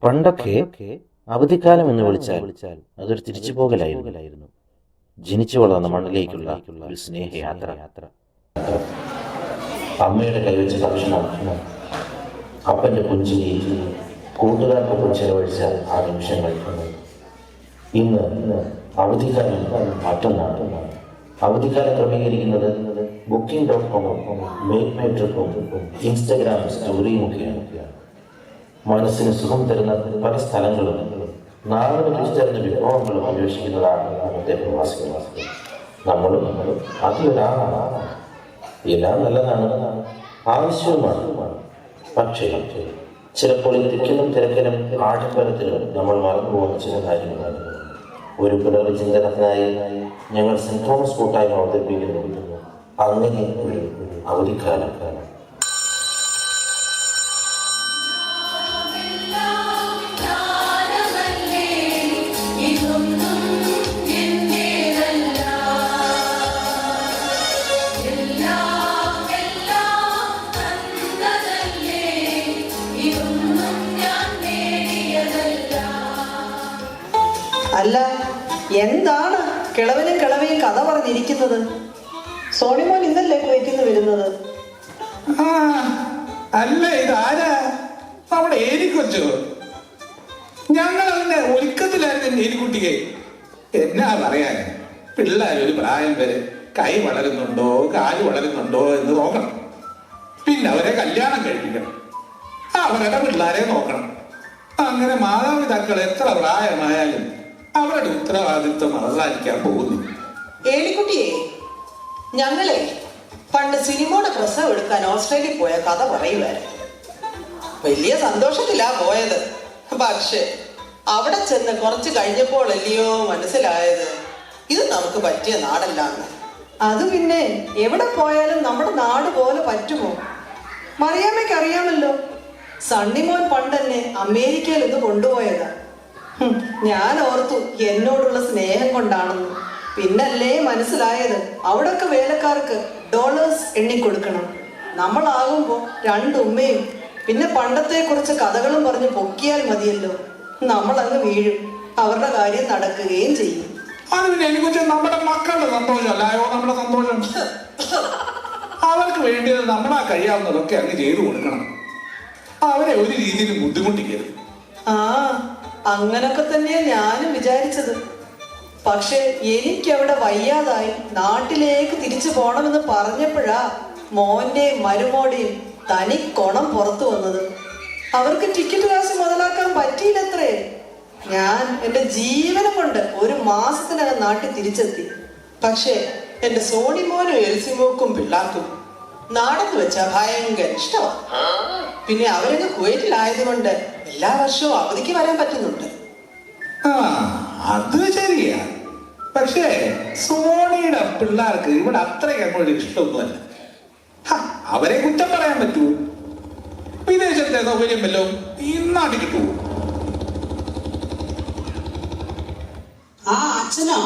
പണ്ടൊക്കെ അവധിക്കാലം എന്ന് വിളിച്ചാൽ അതൊരു തിരിച്ചു പോകലായിരുന്നു. ജനിച്ചു വളർന്ന മണ്ണിലേക്കുള്ള ഒരു സ്നേഹയാത്ര. അമ്മയുടെ കൈവച്ച ഭക്ഷണം, അപ്പൻ്റെ പുഞ്ചിരി, കൂട്ടുകാർക്കൊപ്പം ചെലവഴിച്ച ആ നിമിഷങ്ങൾ. ഇന്ന് അവധിക്കാലം മറ്റൊന്നാണ്. അവധിക്കാലം ക്രമീകരിക്കുന്നത് booking.com, മേക്ക് മൈ ട്രിപ്പും ഇൻസ്റ്റഗ്രാം സ്റ്റോറിയും ഒക്കെയാണ്. മനസ്സിന് സുഖം തരുന്ന പല സ്ഥലങ്ങളും നാടിന് തിരിച്ചറിഞ്ഞ വിഭവങ്ങളും അന്വേഷിക്കുന്നതാണ് ഇന്നത്തെ പ്രവാസികൾ. നമ്മളും അതിലൊരാളാണ്. എല്ലാം നല്ലതാണ്, ആവശ്യവുമാണ്. പക്ഷേ ചിലപ്പോൾ ഈ തിക്കിലും തിരക്കിലും ആഡംബരത്തിലും നമ്മൾ മറന്നുപോകുന്ന ചില കാര്യങ്ങളാണ്. ഒരു പുനർചിന്തനത്തിനായി ഞങ്ങൾ സെന്റ് തോമസ് കൂട്ടായ്മ അവതരിപ്പിക്കുന്നു അങ്ങനെ ഒരു അവധിക്കാലം. അല്ല, എന്താണ് കിളവനും കിളവയും കഥ പറഞ്ഞിരിക്കുന്നത്? സോണിമോൻ ഇന്നല്ലേ കുവൈറ്റിന്ന് വരുന്നത്? അല്ല, ഇതാരാ? നമ്മുടെ ഏരിക്കൊച്ചോ? ഞങ്ങൾ അതിന്റെ ഒരുക്കത്തിലായിരുന്നു ഏരിക്കുട്ടിയെ. എന്നാ പറയാൻ, പിള്ളേരൊരു പ്രായം വരെ കൈ വളരുന്നുണ്ടോ കാല് വളരുന്നുണ്ടോ എന്ന് നോക്കണം. പിന്നെ അവരെ കല്യാണം കഴിപ്പിക്കണം, അവരുടെ പിള്ളേരെ നോക്കണം. അങ്ങനെ മാതാപിതാക്കൾ എത്ര പ്രായമായാലും അവരുടെ ഉത്തരവാദിത്വം അവസാനിക്കാൻ പോകുന്നു. ഏലിക്കുട്ടിയെ, ഞങ്ങളെ പണ്ട് സിനിമയുടെ പ്രസവം എടുക്കാൻ ഓസ്ട്രേലിയ പോയ കഥ പറയുമായിരുന്നു. വലിയ സന്തോഷത്തിലാ പോയത്. പക്ഷെ അവിടെ ചെന്ന് കുറച്ച് കഴിഞ്ഞപ്പോൾ അല്ലയോ മനസ്സിലായത് ഇത് നമുക്ക് പറ്റിയ നാടല്ലാന്ന്. അത് പിന്നെ എവിടെ പോയാലും നമ്മുടെ നാട് പോലെ പറ്റുമോ? മറിയാമ്മയ്ക്ക് അറിയാമല്ലോ, സണ്ണിമോൻ പണ്ടെന്നെ അമേരിക്കയിൽ നിന്ന് കൊണ്ടുപോയതാ. ഞാൻ ഓർത്തു എന്നോടുള്ള സ്നേഹം കൊണ്ടാണെന്ന്. പിന്നല്ലേ മനസ്സിലായത് അവിടൊക്കെ വേലക്കാർക്ക് ഡോളേഴ്സ് എണ്ണിക്കൊടുക്കണം. നമ്മളാകുമ്പോ രണ്ടുമ്മയും പിന്നെ പണ്ടത്തെ കുറിച്ച് കഥകളും പറഞ്ഞ് പൊക്കിയാൽ മതിയല്ലോ. നമ്മളങ്ങ് വീഴും, അവരുടെ കാര്യം നടക്കുകയും ചെയ്യും. അത് പിന്നെ എനിക്ക് നമ്മുടെ മക്കളുടെ സന്തോഷമല്ലായോ നമ്മുടെ സന്തോഷം. അവർക്ക് വേണ്ടിയത് നമ്മളാ കഴിയാവുന്നതൊക്കെ അങ്ങ് ചെയ്തു കൊടുക്കണം. അവരെ ഒരു രീതിയിൽ ബുദ്ധിമുട്ടിക്കരുത്. അങ്ങനൊക്കെ തന്നെയാ ഞാനും വിചാരിച്ചത്. പക്ഷെ എനിക്കവിടെ വയ്യാതായി നാട്ടിലേക്ക് തിരിച്ചു പോണമെന്ന് പറഞ്ഞപ്പോഴാ മോന്റെയും മരുമോടെയും തനി കൊണം പുറത്തു വന്നത്. അവർക്ക് ടിക്കറ്റ് കാശ് മുതലാക്കാൻ പറ്റിയില്ലത്രേ. ഞാൻ എൻ്റെ ജീവനം കൊണ്ട് ഒരു മാസത്തിനകം നാട്ടിൽ തിരിച്ചെത്തി. പക്ഷേ എൻ്റെ സോണിമോനും എൽസിമോക്കും പിള്ളാർക്കും നാടെന്ന് വെച്ചാ ഭയങ്കര ഇഷ്ടമാണ്. പിന്നെ അവരങ്ങ് കുവൈറ്റിലായതുകൊണ്ട് എല്ലാ വർഷവും അവധിക്ക് വരാൻ പറ്റുന്നുണ്ട്. അത് ശരിയാ. പക്ഷേ സോണിയുടെ പിള്ളേർക്ക് ഇവിടെ അത്രയ്ക്ക് അങ്ങോട്ട് ഇഷ്ടമൊന്നുമല്ല. അവരെ കുറ്റം പറയാൻ പറ്റൂ? വിദേശത്തെ സൗകര്യം വല്ലതും ഈ നാട്ടിൽ കിട്ടുമോ? അച്ഛനോ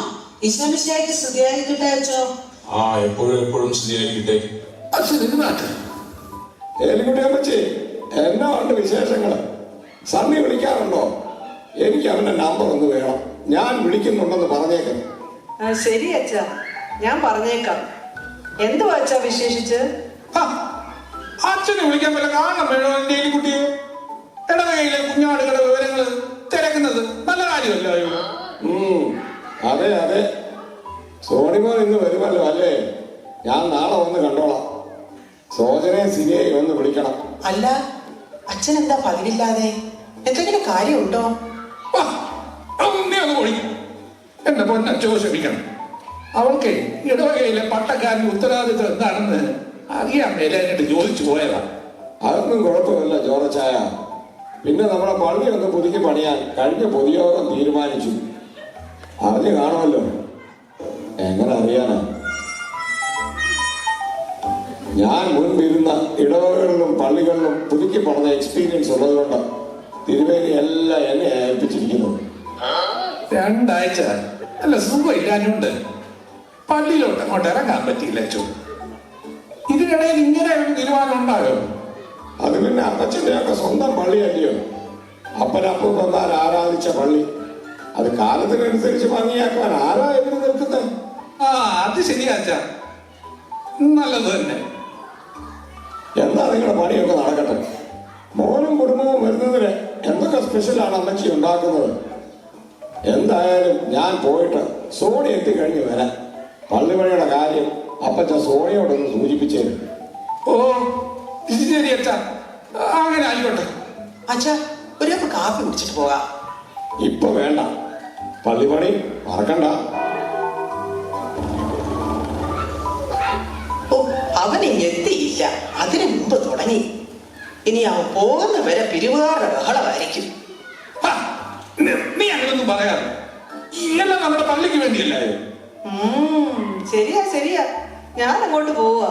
ഈശോമിശിഹായ്ക്ക് സ്തുതിയായിരിക്കട്ടെ അച്ഛോ. എപ്പോഴും സ്തുതിയായിരിക്കട്ടെ. ഏലിക്കുട്ടിയമ്മച്ചി, എന്നാ ഉണ്ട് വിശേഷങ്ങള്? സണ്ണി വിളിക്കാറുണ്ടോ? എനിക്ക് അവന്റെ നമ്പർ ഒന്ന് വേണം. ഞാൻ വിളിക്കുന്നുണ്ടെന്ന് പറഞ്ഞേക്കാം. ശരി അച്ഛാ, ഞാൻ പറഞ്ഞേക്കാം. എന്തുവാ അച്ഛാ വിശേഷിച്ച്? അച്ഛനെ വിളിക്കാൻ വല്ല കാരണം വേണോ? എന്റെ ഏലിക്കുട്ടിയെ ഇടവകയിലെ കുഞ്ഞാടുകളുടെ വിവരങ്ങൾ തിരക്കുന്നത് നല്ല കാര്യമല്ലോ. അതെ അതെ, സോണിമോൻ ഇന്ന് വരുമല്ലോ അല്ലേ? ഞാൻ നാളെ വന്ന് കണ്ടോളാം. സോജനെ സിനിയെ ഒന്ന് വിളിക്കണം. അല്ല, അച്ഛൻ എന്താ പതിവില്ലാതെ? എന്തെങ്കിലും കാര്യമുണ്ടോ? എന്റെ പൊന്നച്ചോ ക്ഷമിക്കണം. അവൾക്ക് ഇടവകയിലെ പട്ടക്കാരന്റെ ഉത്തരവാദിത്വം എന്താണെന്ന് അറിയാൻ മേലായിട്ട് ചോദിച്ചു പോയതാ. അതൊന്നും കുഴപ്പമില്ല ജോറച്ചായ. പിന്നെ നമ്മുടെ പള്ളി ഒന്ന് പുതുക്കി പണിയാൻ കഴിഞ്ഞ പൊതുയോഗം തീരുമാനിച്ചു. അറിഞ്ഞു കാണുമല്ലോ. എങ്ങനെ അറിയാനാ? ഞാൻ മുൻപിരുന്ന ഇടവകളിലും പള്ളികളിലും പുതുക്കി പണിത എക്സ്പീരിയൻസ് ഉള്ളതുകൊണ്ട് തിരുവേലി എല്ലാം എന്നെ ഏൽപ്പിച്ചിരിക്കുന്നു. 2 ആഴ്ച അല്ല സുഖമില്ലാഞ്ഞുണ്ട് പള്ളിയിലോട്ട് അങ്ങോട്ട് ഇറങ്ങാൻ പറ്റിയില്ല. ഇതിനിടയിൽ ഇങ്ങനെ ഒരു തീരുമാനം ഉണ്ടായോ? അത് പിന്നെ അപ്പച്ചൻ്റെ ഒക്കെ സ്വന്തം പള്ളിയല്ലയോ? അപ്പനപ്പന്മാർ ആരാധിച്ച പള്ളി. അത് കാലത്തിനനുസരിച്ച് ഭംഗിയാക്കാൻ ആരാ എവിടെ നിൽക്കുന്നത്? ആ അത് ശരിയാ അച്ഛാ, നല്ലത് തന്നെ. എന്നാ നിങ്ങളുടെ പണിയൊക്കെ നടക്കട്ടെ. മോനും കുടുംബവും വരുന്നതിന് എന്തൊക്കെ സ്പെഷ്യലാണ് അമ്മച്ചി ഉണ്ടാക്കുന്നത്? എന്തായാലും ഞാൻ പോയിട്ട് സോണി എത്തിക്കഴിഞ്ഞ് വരാം. പള്ളിപണിയുടെ കാര്യം അപ്പച്ച സോണിയോടൊന്ന് സൂചിപ്പിച്ചേരും. ഓ ശരി അച്ഛാ, അങ്ങനെ ആയിക്കോട്ടെ. അച്ഛാ, ഒരു കപ്പ് കാപ്പി കുടിച്ചിട്ട് പോകാം. ഇപ്പൊ വേണ്ട, പള്ളിപണി മറക്കണ്ട. ഓ, അവൻ ഇനി എത്തിയില്ല, അതിനു മുമ്പ് തുടങ്ങി. ഇനി അവൻ പോകുന്ന വരെ പിരിവുകാരുടെ ബഹളമായിരിക്കും. ഹാ, നീ അങ്ങനൊന്നും പറയാറ്. എല്ലാം നമ്മുടെ പള്ളിക്ക് വേണ്ടിയല്ലേ? ശരിയാ ശരിയാ, ഞാൻ അങ്ങോട്ട് പോവുക.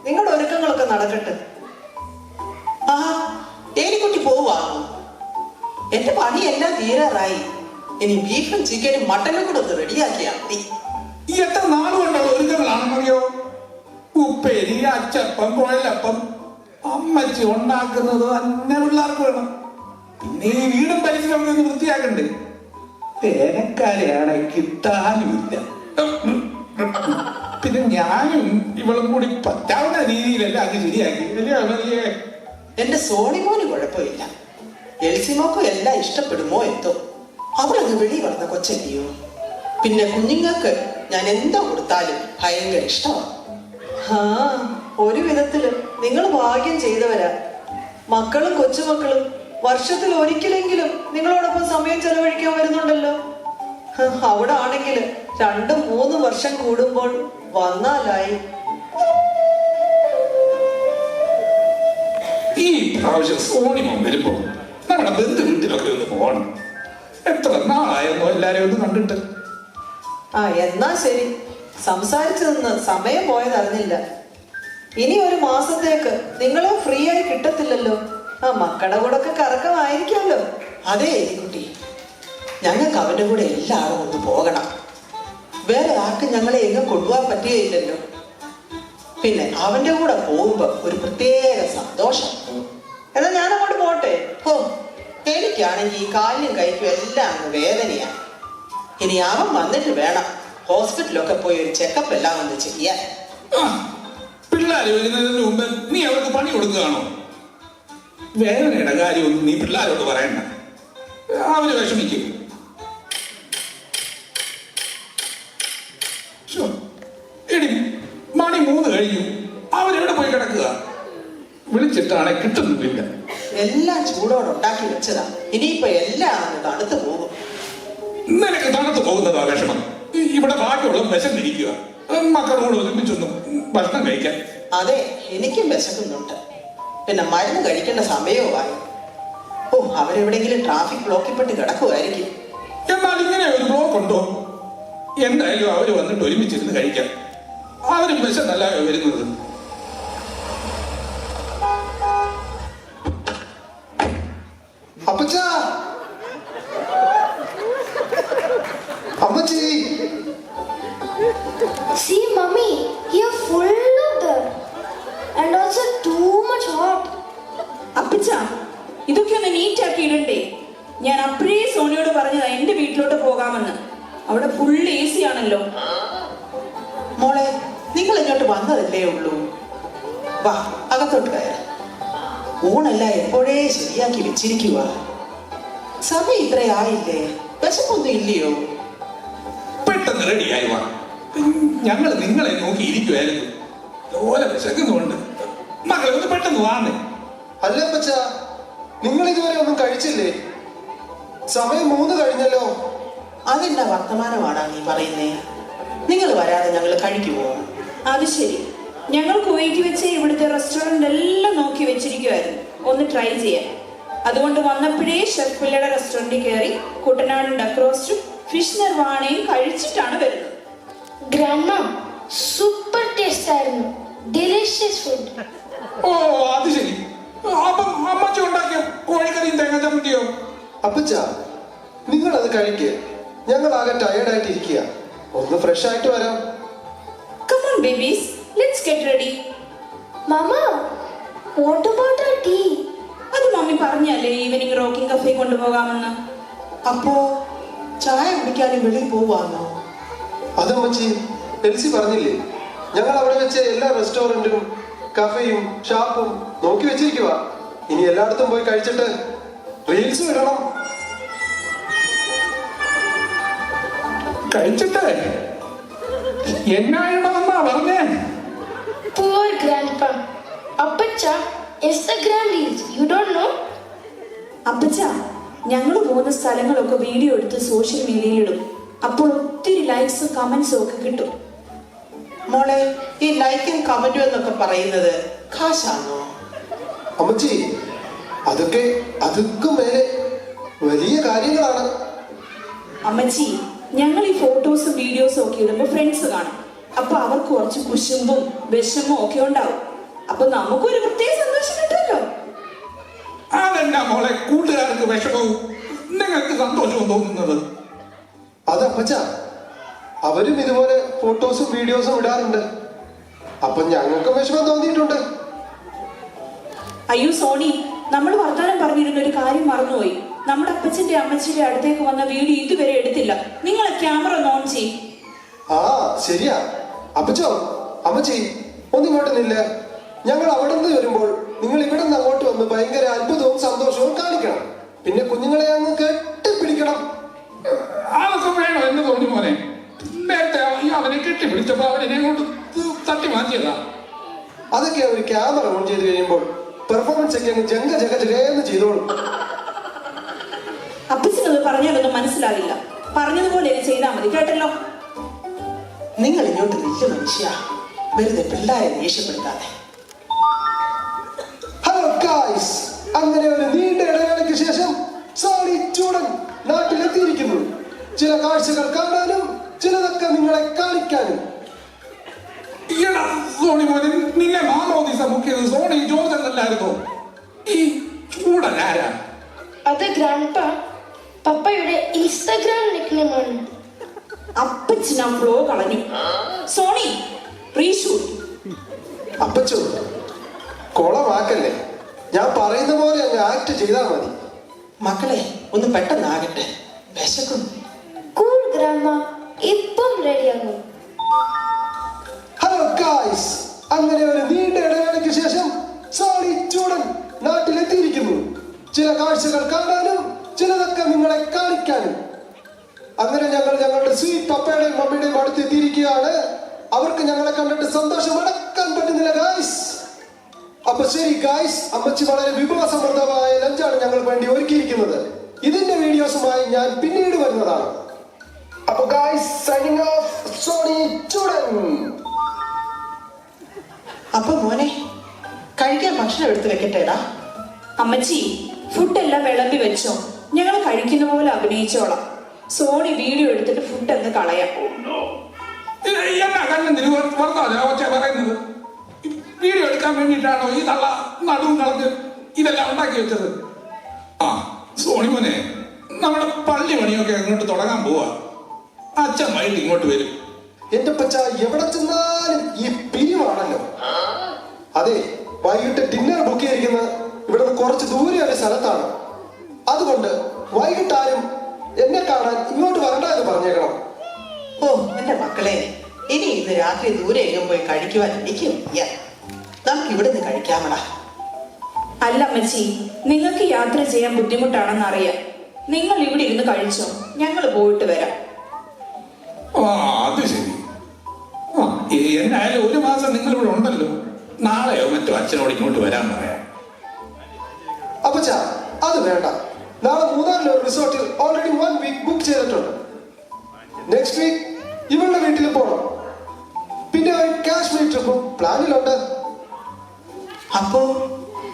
നിങ്ങളുടെ ഒരുക്കങ്ങളൊക്കെ നടക്കട്ടെ. ആ, ഏലിക്കുട്ടി പോവാണോ? എന്റെ പണിയെല്ലാം തീരാറായി. ഇനി ബീഫും ചിക്കനും മട്ടനും കൂടെ ഒന്ന് റെഡിയാക്കിയാ മതി. ഈ എത്ര നാളുകൊണ്ടുള്ള ഒരുക്കങ്ങളാണെന്നറിയോ? ഉപ്പേരി, അച്ചപ്പം, കുഴലപ്പം അമ്മച്ചി ഉണ്ടാക്കുന്നത് തന്നെ പിള്ളേർക്ക് വേണം. പിന്നെ ഈ വീടും പരിസരമൊക്കെ ഒന്ന് വൃത്തിയാക്കണ്ടേ? തേനക്കാരെയാണ് കിട്ടാനുമില്ല. പിന്നെ ഞാനും ഇവളും കൂടി പറ്റാവുന്ന രീതിയിലല്ല അത് ശരിയാക്കി. വലിയ എന്റെ സോണിമോന് കുഴപ്പമില്ല. എൽസിമോക്കും എല്ലാം ഇഷ്ടപ്പെടുമോ എന്തോ. അവളങ്ങ് വെളി വളർന്ന കൊച്ചല്ലയോ. പിന്നെ കുഞ്ഞുങ്ങൾക്ക് ഞാൻ എന്താ കൊടുത്താലും ഭയങ്കര ഇഷ്ടമാണ്. ആ, ഒരു വിധത്തില് നിങ്ങൾ ഭാഗ്യം ചെയ്തവരാ. മക്കളും കൊച്ചുമക്കളും വർഷത്തിൽ ഒരിക്കലെങ്കിലും നിങ്ങളോടൊപ്പം സമയം ചെലവഴിക്കാൻ വരുന്നുണ്ടല്ലോ. അവിടെ ആണെങ്കിൽ 2-3 വർഷം കൂടുമ്പോൾ വന്നാലായി. ഈ പ്രാവശ്യം സോണിമോൻ വരുമ്പോ നമ്മുടെ ബന്ധു വീട്ടിലൊക്കെ ഒന്ന് പോകണം. എത്ര നാളായിരുന്നു എല്ലാരെയും ഒന്ന് കണ്ടിട്ട്. ആ, എന്നാ ശരി. സംസാരിച്ചു നിന്ന് സമയം പോയതറിഞ്ഞില്ല. ഇനി 1 മാസത്തേക്ക് നിങ്ങളെ ഫ്രീ ആയി കിട്ടത്തില്ലല്ലോ. ആ, മക്കളുടെ കൂടെ ഒക്കെ കറക്കമായിരിക്കുമല്ലോ. അതെ എലിക്കുട്ടി, ഞങ്ങൾക്ക് അവന്റെ കൂടെ എല്ലാവരും ഒന്ന് പോകണം. വേറെ ആർക്കും ഞങ്ങളെ എങ്ങും കൊണ്ടുപോകാൻ പറ്റുകയില്ലല്ലോ. പിന്നെ അവന്റെ കൂടെ പോകുമ്പോ ഒരു പ്രത്യേക സന്തോഷം. എന്നാ ഞാൻ അങ്ങോട്ട് പോട്ടെ. ഓ, എനിക്കാണെങ്കിൽ ഈ കാലിനും കൈക്കും എല്ലാം അങ്ങ് വേദനയാ. ഇനി അവൻ വന്നിട്ട് വേണം ഹോസ്പിറ്റലൊക്കെ പോയി ഒരു ചെക്കപ്പ് എല്ലാം ഒന്ന് ചെയ്യാൻ. പിള്ളേർ വരുന്നതിന് മുമ്പ് നീ അവർക്ക് പണി കൊടുക്കുകയാണോ? വേദനയുടെ കാര്യമൊന്നും നീ പിള്ളേരോട് പറയണ്ട, അവര് വിഷമിക്കും. എടി, മണി 3 കഴിഞ്ഞു. അവരെവിടെ പോയി കിടക്കുക? വിളിച്ചിട്ടാണെ കിട്ടുന്നില്ല. എല്ലാം ചൂടോടെ ഉണ്ടാക്കി വെച്ചതാ. ഇനിയിപ്പോ എല്ലാം അങ്ങ് തണുത്ത് പോകും. നിനക്ക് തണുത്ത് പോകുന്നതാ വിഷമം. ഇവിടെ ബാക്കിയുള്ള വിശന്നിരിക്കുക. മക്കളോട് ഒരുമിച്ചൊന്നും ഭക്ഷണം കഴിക്കാൻ. അതെ, എനിക്കും വിശക്കുന്നുണ്ട്. പിന്നെ മരുന്ന് കഴിക്കേണ്ട സമയവുമായി. ഓ, അവരെവിടെങ്കിലും ട്രാഫിക് ബ്ലോക്കിൽപ്പെട്ട് കിടക്കുമായിരിക്കും. എന്നാൽ ഇങ്ങനെ ഒരു ബ്ലോക്ക് ഉണ്ടോ? എന്തായാലും അവര് വന്നിട്ട് ഒരുമിച്ചിരുന്ന് കഴിക്കാം. അവരും വിശന്നല്ല വരുന്നത്. അപ്പച്ചാ, അമ്മച്ചി. See, Mummy, you're full of dirt and also too much hot. അപ്പച്ച, ഇതൊക്കെ ഒന്ന് നീറ്റാക്കി ഇടണ്ടേ? ഞാൻ അപ്പോഴേ സോണിയോട് പറഞ്ഞതാ എന്റെ വീട്ടിലോട്ട് പോകാമെന്ന്. അവിടെ ഫുൾ AC ആണല്ലോ. മോളെ, നിങ്ങൾ ഇങ്ങോട്ട് വന്നതല്ലേ ഉള്ളൂ. വാ, അകത്തോട്ട് കയറി. ഊണെല്ലാം എപ്പോഴേ ശരിയാക്കി വെച്ചിരിക്കുക. സമയം ഇത്രയായില്ലേ? വിശപ്പൊന്നും ഇല്ലയോ? പെട്ടെന്ന് റെഡിയായി വാ. ഞങ്ങൾ നിങ്ങളെ നോക്കി ഇരിക്കുവായിരുന്നു. ഓലെ വിശക്കുന്നുണ്ട്. മക്കളെ ഒന്ന് പെട്ടെന്ന് വാന്നേ. അല്ല അപ്പച്ചാ, നിങ്ങൾ ഇതുവരെ ഒന്നും കഴിച്ചില്ലേ? സമയം 3 കഴിഞ്ഞല്ലോ. അതെന്നാ വർത്തമാനമാണാ നീ പറയുന്നേ? നിങ്ങൾ വരാതെ ഞങ്ങൾ കഴിക്കുമോ? അത് ശരി, ഞങ്ങൾ കുവൈറ്റ് വെച്ച് ഇവിടുത്തെ റെസ്റ്റോറന്റ് എല്ലാം നോക്കി വെച്ചിരിക്കുവായിരുന്നു ഒന്ന് ട്രൈ ചെയ്യാൻ. അതുകൊണ്ട് വന്നപ്പോഴേ ഷെഫ് പിള്ളയുടെ റെസ്റ്റോറന്റിൽ കയറി കുട്ടനാടൻ ഡക്ക് റോസ്റ്റും ഫിഷ് നിർവാണയും കഴിച്ചിട്ടാണ് വരുന്നത്. Grandma, super taste ആയിരുന്നു. Delicious food. ഓ, അത് ശരി. അപ്പം അമ്മച്ചി ഉണ്ടാക്കിയ കോഴിക്കറിയും തേങ്ങ ചമ്മന്തിയോ? അപ്പച്ചാ, നിങ്ങൾ അത് കഴിക്ക്. ഞങ്ങൾ ആകെ ടയേർഡായിട്ട് ഇരിക്കുക. ഒന്ന് ഫ്രഷ് ആയിട്ട് വരാം. Come on babies, let's get ready. Mama, what about our tea? അത് മമ്മി പറ പറഞ്ഞല്ലേ ഈവനിങ് റോക്കിംഗ് കഫേ കൊണ്ടുപോകാമെന്ന്. അപ്പോ ചായ കുടിക്കാനും വെളിയിൽ പോവാന്നോ? അതമ്മച്ചി എൽസി പറഞ്ഞില്ലേ, ഞങ്ങൾ അവിടെ വെച്ച് എല്ലാ റെസ്റ്റോറന്റും കഫേയും ഷാപ്പും നോക്കി വെച്ചിരിക്കുക. ഇനി എല്ലായിടത്തും പോയി കഴിച്ചിട്ട് റീൽസ് ഇടണം. കഴിച്ചിട്ട് എന്നായിടണമെന്നാ പറഞ്ഞേ? Poor grandpa. Appacha, Instagram reels. You don't know? അപ്പച്ച, ഞങ്ങൾ പോകുന്ന സ്ഥലങ്ങളൊക്കെ വീഡിയോ എടുത്ത് സോഷ്യൽ മീഡിയയിൽ ഇടും. അപ്പോൾ ഒത്തിരി ലൈക്സും കമന്റ്സും ഒക്കെ കിട്ടും. മോളെ, ഈ ലൈക്കും കമന്റും എന്നൊക്കെ പറയുന്നത് കാശാണോ? അമ്മച്ചി അതൊക്കെ മേലെ വലിയ കാര്യങ്ങളാണ്. അമ്മച്ചി, ഞങ്ങൾ ഈ ഫോട്ടോസും വീഡിയോസും ഒക്കെ ഇടുമ്പോൾ ഫ്രണ്ട്സ് കാണും. അപ്പൊ അവർക്ക് കുറച്ച് കുശുമ്പും വിഷമവും ഒക്കെ ഉണ്ടാവും. അപ്പൊ നമുക്കൊരു പ്രത്യേക സന്തോഷം കിട്ടുമല്ലോ. അതെന്നാ മോളെ കൂട്ടുകാർക്ക് വിഷമവും നിങ്ങൾക്ക് സന്തോഷവും തോന്നുന്നത്? അത് അപ്പച്ച അവരും ഇതുപോലെ ഫോട്ടോസും വീഡിയോസും ഇടാറുണ്ട്. അപ്പൊ ഞങ്ങൾക്ക് വിഷമം തോന്നിയിട്ടുണ്ട്. അയ്യോ സോണി, നമ്മൾ വർത്താനം പറഞ്ഞിരുന്ന ഒരു കാര്യം മറന്നുപോയി. നമ്മുടെ അപ്പച്ചന്റെ അമ്മച്ചിന്റെ അടുത്തേക്ക് വന്ന വീഡിയോ ഇതുവരെ എടുത്തില്ല. നിങ്ങൾ ക്യാമറ ഓൺ ചെയ്യും. ആ ശരിയാ. അപ്പച്ചോ അമ്മച്ചി ഒന്നിങ്ങോട്ട് നില്ല. ഞങ്ങൾ അവിടെ നിന്ന് വരുമ്പോൾ നിങ്ങൾ ഇവിടെ നിന്ന് അങ്ങോട്ട് വന്ന് ഭയങ്കര അത്ഭുതവും സന്തോഷവും കാണിക്കണം. പിന്നെ കുഞ്ഞുങ്ങളെ അങ്ങ് കെട്ടിപ്പിടിക്കണം. അതൊക്കെ വേണോ എന്ന് തോന്നി മോനെ? നേരത്തെ അവനെ കെട്ടിപ്പിടിച്ചപ്പോ അവനെ അങ്ങോട്ട് തട്ടി മാറ്റിയതാ. അതൊക്കെ അവർ ക്യാമറ ഓൺ ചെയ്ത് കഴിയുമ്പോൾ പെർഫോമൻസ് ഒക്കെ അങ്ങ് ജഗജഗജഗേന്ന് ചെയ്തോളും. അപ്പച്ചനത് പറഞ്ഞാലൊന്നും മനസ്സിലാവില്ല. പറഞ്ഞതുപോലെ ചെയ്താൽ മതി, കേട്ടല്ലോ. നിങ്ങൾ ഇങ്ങോട്ട് നിൽക്കും മനുഷ്യ, വെറുതെ പിള്ളേരെ ദേഷ്യപ്പെടുത്താതെ. ഹലോ ഗായ്സ്, അങ്ങനെ ഒരു നീണ്ട ഇടവേളയ്ക്ക് ശേഷം സോണി ചൂടൻ നാട്ടിലെത്തിയിരിക്കുന്നു. ചില കാഴ്ചകൾ കാണാനും ചിലതൊക്കെ നിങ്ങളെ കാണിക്കാനും. സോണി മോനെ, നിന്നെ മാമോദിസ മുക്കിയത് സോണി ജോർജ് എന്നല്ലായിരുന്നോ? ഈ ചൂടനാരാ? അത് ഗ്രാൻഡ്പ പപ്പയുടെ ഇൻസ്റ്റഗ്രാം നിക്നെയിമാണ്. അപ്പച്ചന ഫ്ലോ കളഞ്ഞു. സോണി റീഷൂട്ട്. അപ്പച്ചോ കൊളമാക്കല്ലേ, ഞാൻ പറയുന്ന പോലെ അങ്ങ് ആക്ട് ചെയ്താൽ മതി. മക്കളെ ഒന്ന് പെട്ടെന്നാകട്ടെ, വിശക്കുന്നു. കൂൾ ഗ്രാൻഡ്മ, ഇപ്പം റെഡിയാകും. ഹലോ ഗായ്സ്, അങ്ങനെ ഒരു നീണ്ട ഇടവേളയ്ക്ക് ശേഷം സോണി ചൂടൻ നാട്ടിലെത്തിയിരിക്കുന്നു. ചില കാഴ്ചകൾ കാണാനും ചിലതൊക്കെ നിങ്ങളെ കാണിക്കാനും. അങ്ങനെ ഞങ്ങൾ ഞങ്ങളുടെ സ്വീറ്റ് പപ്പയുടെയും മമ്മിയുടെയും അടുത്ത് എത്തിയിരിക്കുകയാണ്. അവർക്ക് ഞങ്ങളെ കണ്ടിട്ട് സന്തോഷം അടക്കാൻ പറ്റുന്നില്ല ഗായ്സ്. അപ്പൊ ശരി ഗായ്സ്, അമ്മച്ചി വളരെ വിഭവസമൃദ്ധമായ ലഞ്ചാണ് ഞങ്ങൾക്ക് വേണ്ടി ഒരുക്കിയിരിക്കുന്നത്. ഇതിന്റെ വീഡിയോസുമായി ഞാൻ പിന്നീട് വരുന്നതാണ്. അപ്പൊ ഗായ്സ്, സൈനിങ് ഓഫ്, സോണി ചൂടൻ. അപ്പൊ മോനെ, കഴിക്കാൻ ഭക്ഷണം എടുത്ത് വെക്കട്ടേടാ. അമ്മച്ചി, ഫുഡെല്ലാം വിളമ്പി വെച്ചോ. ഞങ്ങൾ കഴിക്കുന്ന പോലെ അഭിനയിച്ചോളാം. സോണി വീഡിയോ എടുത്തിട്ട് ഫുഡ് എന്ന് കളയാം. എന്നാ കണ്ണു വെറുതെ പറയുന്നത്? വീഡിയോ എടുക്കാൻ വേണ്ടിയിട്ടാണോ ഈ തള്ള നടുവും കളഞ്ഞ് ഇതെല്ലാം ഉണ്ടാക്കി വെച്ചത്? ആ സോണി മോനെ, നമ്മുടെ പള്ളി പണിയൊക്കെ അങ്ങോട്ട് തുടങ്ങാൻ പോവാ. അച്ഛൻ വൈകിട്ട് ഇങ്ങോട്ട് വരും. എന്റെ പച്ച എവിടെ ചെന്നാലും ഈ പിരിവാണല്ലോ. അതെ, വൈകിട്ട് ഡിന്നർ ബുക്ക് ചെയ്തിരിക്കുന്നത് ഇവിടുന്ന് കുറച്ച് ദൂരെ ഒരു സ്ഥലത്താണ്. അതുകൊണ്ട് വൈകിട്ട് ആരും എന്നെ കാണാൻ ഇങ്ങോട്ട് വരണ്ട എന്ന് പറഞ്ഞേക്കണം. ഓ എന്റെ മക്കളെ, ഇനി ഇന്ന് രാത്രി ദൂരെ എങ്ങും പോയി കഴിക്കുവാൻ എനിക്ക് വയ്യ. നമുക്ക് ഇവിടുന്ന് കഴിക്കാമടാ. അല്ല അമ്മച്ചി, നിങ്ങൾക്ക് യാത്ര ചെയ്യാൻ ബുദ്ധിമുട്ടാണെന്ന് അറിയാം. നിങ്ങൾ ഇവിടെ ഇരുന്ന് കഴിച്ചോ, ഞങ്ങൾ പോയിട്ട് വരാം. ആ അത് ശരി. ആ എന്നായാലും ഒരു മാസം നിങ്ങൾ ഇവിടെ ഉണ്ടല്ലോ. നാളെയോ മറ്റോ അച്ഛനോട് ഇങ്ങോട്ട് വരാൻ പറയാം. അപ്പച്ച അത് വേണ്ട. നാളെ മൂന്നാറിലെ ഒരു റിസോർട്ടിൽ ഓൾറെഡി 1 വീക്ക് ബുക്ക് ചെയ്തിട്ടുണ്ട്. നെക്സ്റ്റ് വീക്ക് ഇവളുടെ വീട്ടിൽ പോകണം. പിന്നെ ഒരു കാശ്മീർ ട്രിപ്പും പ്ലാനിലുണ്ട്. അപ്പോ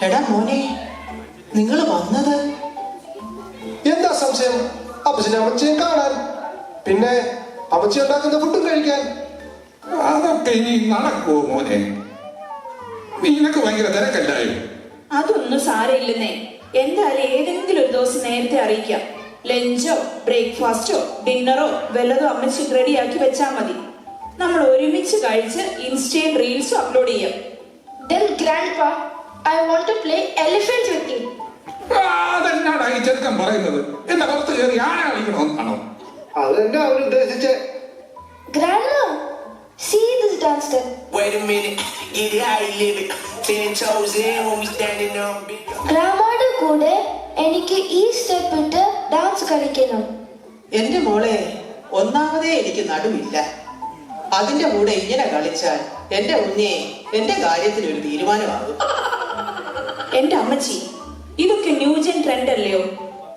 എടാ മോനെ, നിങ്ങൾ വന്നത് എന്താ സംശയം? അപ്പച്ചനെ അമ്മച്ചയും കാണാൻ, പിന്നെ അമ്മച്ചി ഉണ്ടാക്കുന്ന ഫുഡും കഴിക്കാൻ. അതൊക്കെ ഇനി നടക്കുവോ മോനെ? നിനക്ക് ഭയങ്കര തിരക്കല്ലായോ? അതൊന്നും സാരമില്ലെന്നേ. എന്തായാലും ഏതെങ്കിലും ഒരു ദിവസം നേരത്തെ അറിയിക്കാം. ലഞ്ചോ ബ്രേക്ക്ഫാസ്റ്റോ ഡിന്നറോ വല്ലതും അമ്മച്ചി റെഡിയാക്കി വെച്ചാൽ മതി. നമ്മൾ ഒരുമിച്ച് കഴിച്ച് ഇൻസ്റ്റയിൽ റീൽസും അപ്ലോഡ് ചെയ്യാം. Then grandpa, I want to play elephant with you. ആ ചെറുക്കൻ പറയുന്നത്? എന്റെ പുറത്ത് കയറി ആന കളിക്കണമെന്നാണോ? അതെന്നെ അവരുദ്ദേശിച്ചേ. Grandma, see this dance step. Wait a minute, get it how you live it. 10 toes in when we standing on big. ഗ്രാമയുടെ കൂടെ എനിക്ക് ഈ സ്റ്റെപ്പ് ഇട്ട് ഡാൻസ് കളിക്കണം. എന്റെ മോളെ, ഒന്നാമതേ എനിക്ക് നടുവില്ല. അതിന്റെ കൂടെ ഇങ്ങനെ കളിച്ചാൽ എന്റെ കുഞ്ഞെ എന്റെ കാര്യത്തിന് ഒരു തീരുമാനമാകും. എന്റെ അമ്മച്ചി, ഇതൊക്കെ ന്യൂജൻ ട്രെൻഡ് അല്ലയോ?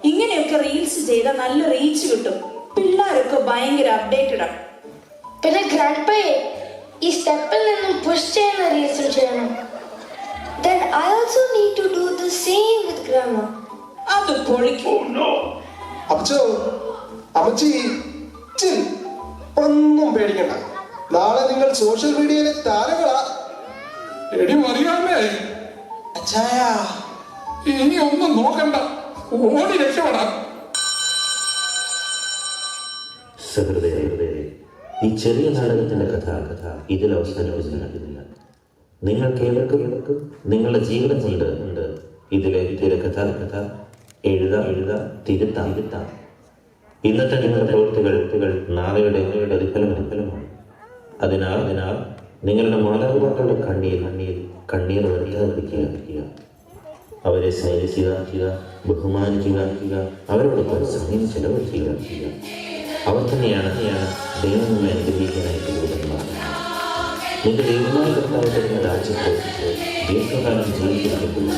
ഇങ്ങനെയൊക്കെ റീൽസ് ചെയ്താൽ നല്ല റീച്ച് കിട്ടും. പിള്ളേരൊക്കെ ഭയങ്കര അപ്ഡേറ്റഡ് ആണ്. പിന്നെ ഗ്രാൻഡ്പയെ ഈ സ്റ്റെപ്പിൽ നിന്നും പുഷ് ചെയ്യുന്ന റീൽസും ചെയ്യണം. Then I also need to do the same with grandma. അത് പൊളിക്കും. അപ്പച്ചോ, അമ്മച്ചി, ചിൽ. ഒന്നും പേടിക്കണ്ട. നാളെ നിങ്ങൾ സോഷ്യൽ മീഡിയയിലെ താരങ്ങളാ. എടി അറിയാമേ, അച്ചായ, ഇനി ഒന്നും നോക്കണ്ട, ഓടി രക്ഷപ്പെടാം. സഹൃദയേ, ഈ ചെറിയ നാടകത്തിന്റെ കഥ ഇതിൽ അവസാനിപ്പിക്കുന്നില്ല. നിങ്ങൾക്കേവർക്കും നിങ്ങളുടെ ജീവിതം കൊണ്ട് ഇതിലെ തിരക്കഥ എഴുതാം, തിരുത്താം. ഇന്നത്തെ നിങ്ങളുടെ പ്രവൃത്തികൾ നാളെയുടെ പ്രതിഫലമാണ്. അതിനാൽ നിങ്ങളുടെ മാതാപിതാക്കളുടെ കണ്ണീർ വെറുതെ അവരെ സ്നേഹിക്കുക, ബഹുമാനിക്കുക, അവരോടൊപ്പം സമയം ചെലവഴിക്കുക. അവർ തന്നെയാണ് ദൈവം നമ്മെ അനുഗ്രഹിക്കാനായിട്ട് രൂപമാകുന്നത്. നിന്റെ ദൈവമായ കർത്താവ് തരുന്ന രാജ്യത്ത് ദീർഘകാലം ജീവിച്ചിരിക്കുന്നു.